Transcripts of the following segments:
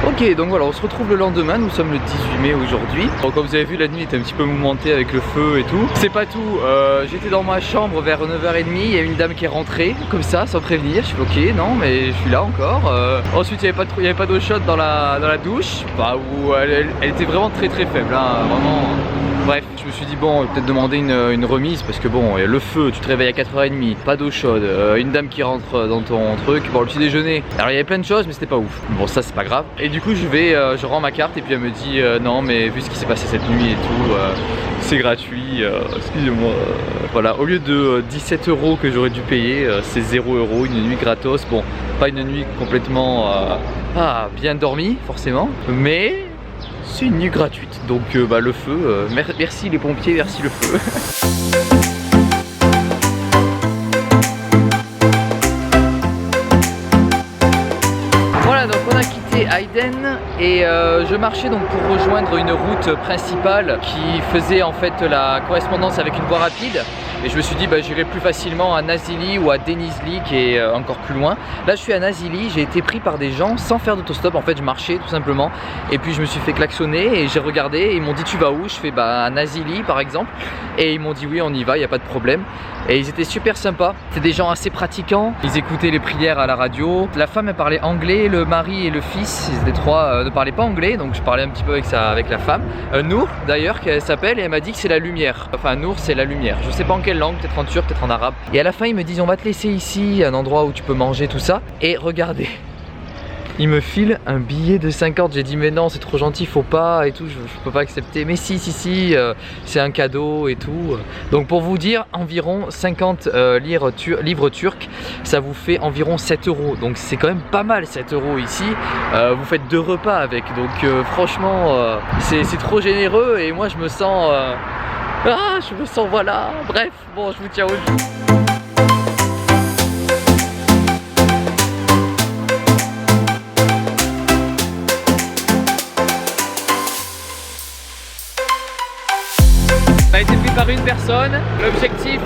Ok, donc voilà, on se retrouve le lendemain, nous sommes le 18 mai aujourd'hui. Bon, comme vous avez vu, la nuit était un petit peu mouvementée avec le feu et tout. C'est pas tout, j'étais dans ma chambre vers 9h30, il y a une dame qui est rentrée, comme ça, sans prévenir. Je suis ok, non, mais je suis là encore. Ensuite, il n'y avait pas d'eau chaude dans la douche, bah, où elle était vraiment très faible, hein, vraiment. Bref, je me suis dit bon, peut-être demander une remise parce que bon, le feu, tu te réveilles à 4h30, pas d'eau chaude, une dame qui rentre dans ton truc, bon, le petit déjeuner. Alors il y avait plein de choses mais c'était pas ouf. Bon, ça c'est pas grave. Et du coup je rends ma carte et puis elle me dit non mais vu ce qui s'est passé cette nuit et tout, c'est gratuit, excusez-moi. Voilà, au lieu de 17 € que j'aurais dû payer, c'est 0 €, une nuit gratos. Bon, pas une nuit complètement bien dormie forcément, mais c'est une nuit gratuite, donc le feu, merci les pompiers, merci le feu. Voilà, donc on a quitté Hayden et je marchais donc pour rejoindre une route principale qui faisait en fait la correspondance avec une voie rapide. Et je me suis dit j'irai plus facilement à Nazilly ou à Denizli qui est encore plus loin. Là je suis à Nazilly, j'ai été pris par des gens sans faire d'autostop, en fait je marchais tout simplement. Et puis je me suis fait klaxonner et j'ai regardé et ils m'ont dit tu vas où? Je fais à Nazilly par exemple. Et ils m'ont dit oui on y va, il n'y a pas de problème. Et ils étaient super sympas, c'est des gens assez pratiquants. Ils écoutaient les prières à la radio. La femme elle parlait anglais, le mari et le fils, les trois ne parlaient pas anglais. Donc je parlais un petit peu avec la femme. Nour d'ailleurs qu'elle s'appelle et elle m'a dit que c'est la lumière. Enfin Nour c'est la lumière, je sais pas en quelle langue, peut-être en turc, peut-être en arabe. Et à la fin ils me disent on va te laisser ici, un endroit où tu peux manger tout ça. Et regardez, il me file un billet de 50. J'ai dit mais non c'est trop gentil, faut pas et tout, je peux pas accepter. Mais si c'est un cadeau et tout. Donc pour vous dire, environ 50 livres turcs, ça vous fait environ 7 €. Donc c'est quand même pas mal 7 € ici. Vous faites 2 repas avec, donc franchement c'est trop généreux et moi je me sens voilà, bref, bon je vous tiens au jus. Ça a été fait par une personne. L'objectif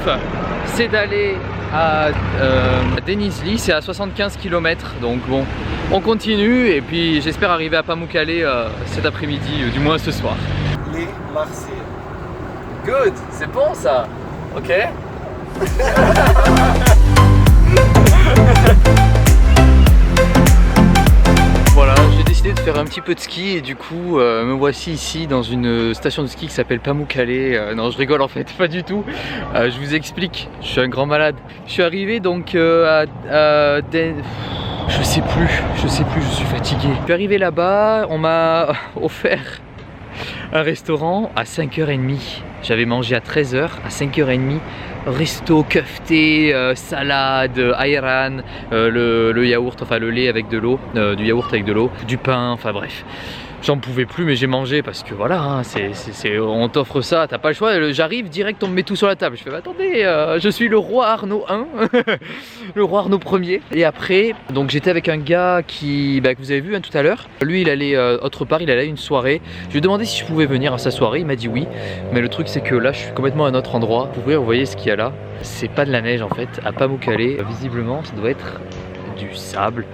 c'est d'aller à Denizli, c'est à 75 km, donc bon on continue et puis j'espère arriver à Pamukkale cet après-midi, du moins ce soir. Les Marseillais. Good, c'est bon ça. Ok. Voilà, j'ai décidé de faire un petit peu de ski et du coup me voici ici dans une station de ski qui s'appelle Pamukkale. Non je rigole en fait, pas du tout. Je vous explique, je suis un grand malade. Je suis arrivé donc je sais plus, je suis fatigué. Je suis arrivé là-bas, on m'a offert un restaurant à 5h30. J'avais mangé à 13h, à 5h30. Resto, kefté, salade, ayran, le yaourt, enfin le lait avec de l'eau, du yaourt avec de l'eau, du pain, enfin bref. J'en pouvais plus mais j'ai mangé parce que voilà, hein, on t'offre ça, t'as pas le choix. J'arrive direct, on me met tout sur la table. Je fais attendez, je suis le roi Arnaud 1, le roi Arnaud 1er. Et après, donc j'étais avec un gars que vous avez vu tout à l'heure. Lui il allait autre part, il allait à une soirée. Je lui ai demandé si je pouvais venir à sa soirée, il m'a dit oui. Mais le truc c'est que là je suis complètement à un autre endroit. Vous voyez ce qu'il y a là. C'est pas de la neige en fait, à Pamukkale. Visiblement ça doit être du sable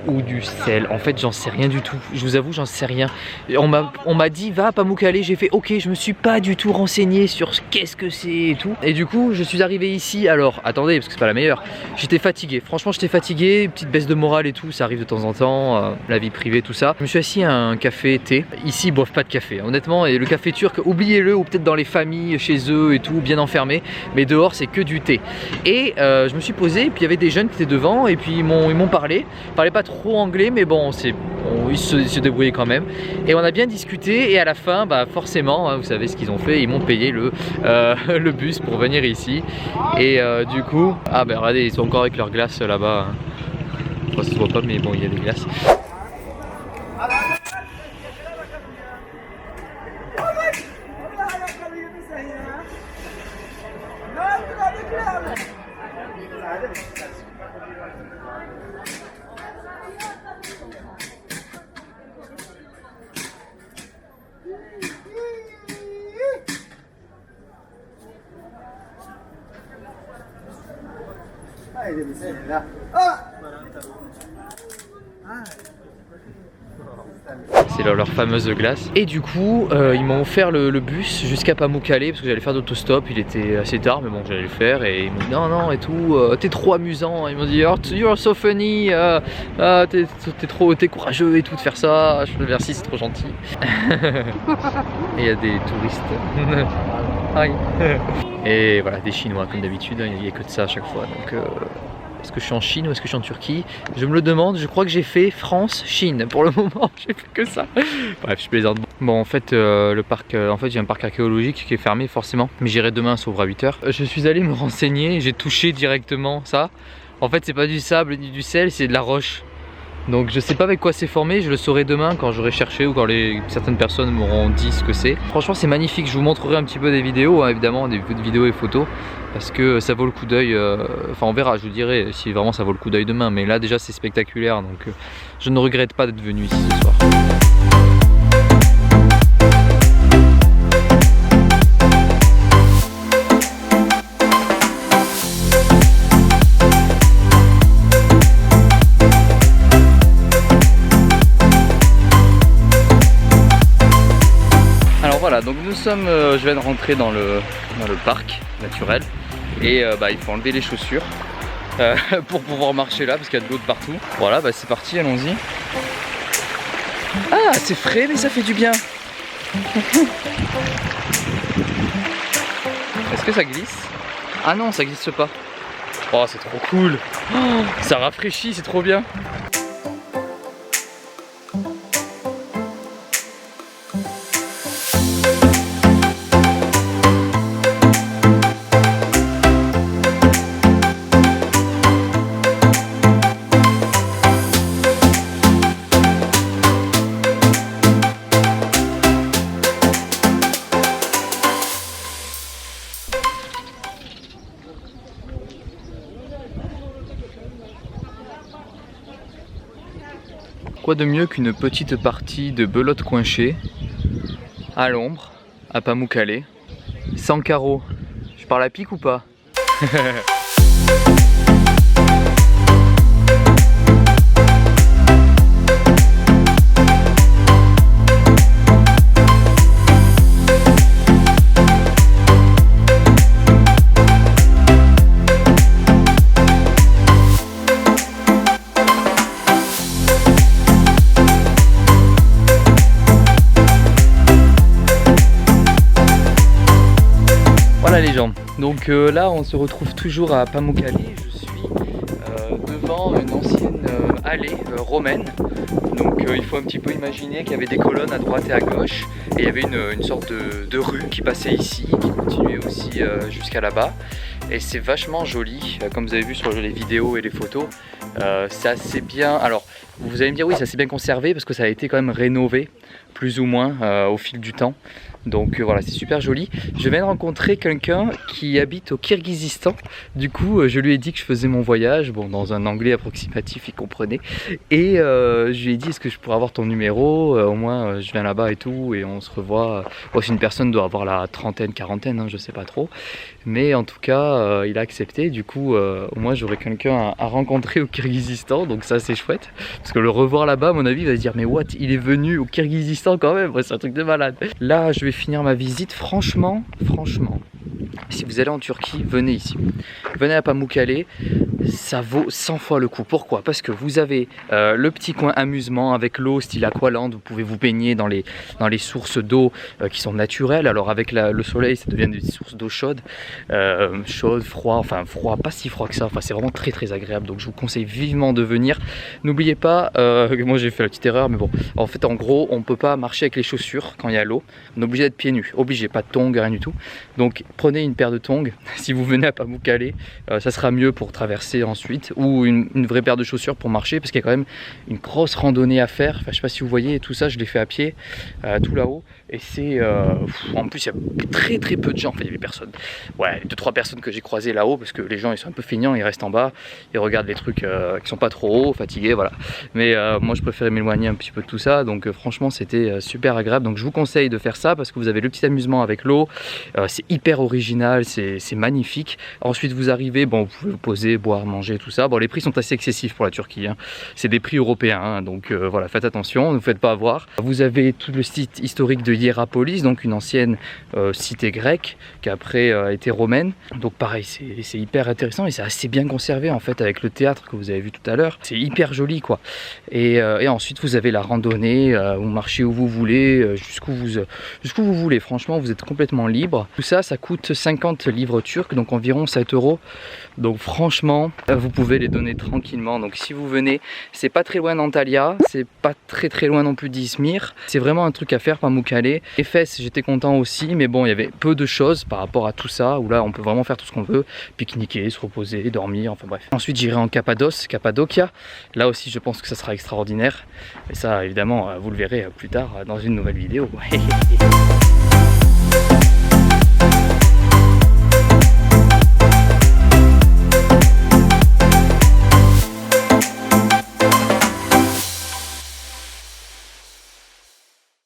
ou du sel, en fait j'en sais rien du tout, je vous avoue j'en sais rien. On m'a dit va à Pamukkale, j'ai fait ok, je me suis pas du tout renseigné sur qu'est-ce que c'est et tout. Et du coup je suis arrivé ici, alors attendez parce que c'est pas la meilleure, j'étais fatigué, franchement j'étais fatigué, petite baisse de morale et tout, ça arrive de temps en temps, la vie privée tout ça. Je me suis assis à un café thé, ici ils boivent pas de café honnêtement, et le café turc oubliez-le, ou peut-être dans les familles chez eux et tout, bien enfermé, mais dehors c'est que du thé. Et je me suis posé et puis il y avait des jeunes qui étaient devant et puis ils m'ont parlé, ils parlaient pas trop anglais mais bon ils se débrouillaient quand même et on a bien discuté et à la fin forcément hein, vous savez ce qu'ils ont fait, ils m'ont payé le bus pour venir ici et du coup regardez ils sont encore avec leur glace là-bas, hein. Ça se voit pas mais bon il y a des glaces. C'est leur fameuse glace. Et du coup, ils m'ont offert le bus jusqu'à Pamukkale parce que j'allais faire d'autostop. Il était assez tard, mais bon, j'allais le faire. Et ils m'ont dit non, non, et tout, t'es trop amusant. Ils m'ont dit you're so funny, t'es courageux et tout de faire ça. Je dis merci, c'est trop gentil. Et il y a des touristes. Hi. Et voilà, des Chinois comme d'habitude, il n'y a que de ça à chaque fois. Donc, est-ce que je suis en Chine ou est-ce que je suis en Turquie? Je me le demande, je crois que j'ai fait France-Chine. Pour le moment, j'ai fait que ça. Bref, je plaisante. Bon, en fait, le parc, j'ai un parc archéologique qui est fermé forcément. Mais j'irai demain, ça ouvre à 8 h. Je suis allé me renseigner, j'ai touché directement ça. En fait, c'est pas du sable ni du sel, c'est de la roche. Donc je sais pas avec quoi c'est formé, je le saurai demain quand j'aurai cherché ou quand certaines personnes m'auront dit ce que c'est. Franchement c'est magnifique, je vous montrerai un petit peu des vidéos, hein, évidemment, des vidéos et photos. Parce que ça vaut le coup d'œil, enfin on verra, je vous dirai si vraiment ça vaut le coup d'œil demain. Mais là déjà c'est spectaculaire, donc je ne regrette pas d'être venu ici ce soir. Voilà, donc nous sommes, je viens de rentrer dans le parc naturel et il faut enlever les chaussures pour pouvoir marcher là parce qu'il y a de l'eau de partout. Voilà, c'est parti, allons-y. Ah, c'est frais mais ça fait du bien. Est-ce que ça glisse? Ah non, ça glisse pas. Oh, c'est trop cool. Oh, ça rafraîchit, c'est trop bien. Quoi de mieux qu'une petite partie de belote coinchée à l'ombre, à Pamukkale, sans carreaux. Je parle à pic ou pas? Voilà les gens, donc là on se retrouve toujours à Pamukkale. Je suis devant une ancienne allée romaine. Donc il faut un petit peu imaginer qu'il y avait des colonnes à droite et à gauche. Et il y avait une sorte de rue qui passait ici, qui continuait aussi jusqu'à là-bas. Et c'est vachement joli, comme vous avez vu sur les vidéos et les photos. C'est assez bien, alors vous allez me dire oui, c'est assez bien conservé parce que ça a été quand même rénové plus ou moins au fil du temps. Donc voilà, c'est super joli. Je viens de rencontrer quelqu'un qui habite au Kirghizistan. Du coup, je lui ai dit que je faisais mon voyage. Bon, dans un anglais approximatif, il comprenait. Et je lui ai dit, est-ce que je pourrais avoir ton numéro? Au moins, je viens là-bas et tout. Et on se revoit. Bon, si une personne doit avoir la trentaine, quarantaine, hein, je sais pas trop. Mais en tout cas, il a accepté. Du coup, au moins, j'aurai quelqu'un à rencontrer au Kirghizistan. Donc ça, c'est chouette. Parce que le revoir là-bas, à mon avis, il va se dire, mais what? Il est venu au Kirghizistan quand même. C'est un truc de malade. Là, je vais finir ma visite. Franchement, si vous allez en Turquie, venez ici. Venez à Pamukkale, ça vaut 100 fois le coup. Pourquoi? Parce que vous avez le petit coin amusement avec l'eau style Aqualand. Vous pouvez vous baigner dans les sources d'eau qui sont naturelles. Alors avec le soleil, ça devient des sources d'eau chaude. Chaude, froid, enfin froid, pas si froid que ça. Enfin, c'est vraiment très très agréable. Donc je vous conseille vivement de venir. N'oubliez pas, moi j'ai fait la petite erreur, mais bon. En fait, en gros, on ne peut pas marcher avec les chaussures quand il y a l'eau. On est obligé d'être pieds nus. Obligé, pas de tongs, rien du tout. Donc prenez une paire de tongs si vous venez à Pamukkale, ça sera mieux pour traverser ensuite, ou une vraie paire de chaussures pour marcher, parce qu'il y a quand même une grosse randonnée à faire. Enfin, je sais pas si vous voyez, tout ça je l'ai fait à pied, tout là-haut, et c'est en plus il y a très très peu de gens. Enfin, il y avait personne, ouais, 2-3 personnes que j'ai croisées là-haut, parce que les gens ils sont un peu feignants, ils restent en bas, ils regardent les trucs qui sont pas trop hauts, fatigués, voilà. Mais moi je préférais m'éloigner un petit peu de tout ça, donc franchement c'était super agréable. Donc je vous conseille de faire ça parce que vous avez le petit amusement avec l'eau, c'est hyper original. original, c'est magnifique. Ensuite vous arrivez, bon vous pouvez vous poser, boire, manger, tout ça. Bon les prix sont assez excessifs pour la Turquie, hein. C'est des prix européens, hein, donc voilà, faites attention, ne vous faites pas avoir. Vous avez tout le site historique de Hierapolis, donc une ancienne cité grecque qui après a été romaine. Donc pareil, c'est hyper intéressant et c'est assez bien conservé en fait avec le théâtre que vous avez vu tout à l'heure. C'est hyper joli quoi. Et ensuite vous avez la randonnée, vous marchez où vous voulez, jusqu'où vous voulez. Franchement vous êtes complètement libre. Tout ça, ça coûte 50 livres turcs, donc environ 7 €. Donc franchement vous pouvez les donner tranquillement. Donc si vous venez, c'est pas très loin d'Antalya, c'est pas très loin non plus d'Izmir. C'est vraiment un truc à faire, Pamukkale. Efes, j'étais content aussi, mais bon il y avait peu de choses par rapport à tout ça, où là on peut vraiment faire tout ce qu'on veut, pique-niquer, se reposer, dormir, enfin bref. Ensuite j'irai en Cappadocia. Là aussi je pense que ça sera extraordinaire. Et ça évidemment vous le verrez plus tard dans une nouvelle vidéo.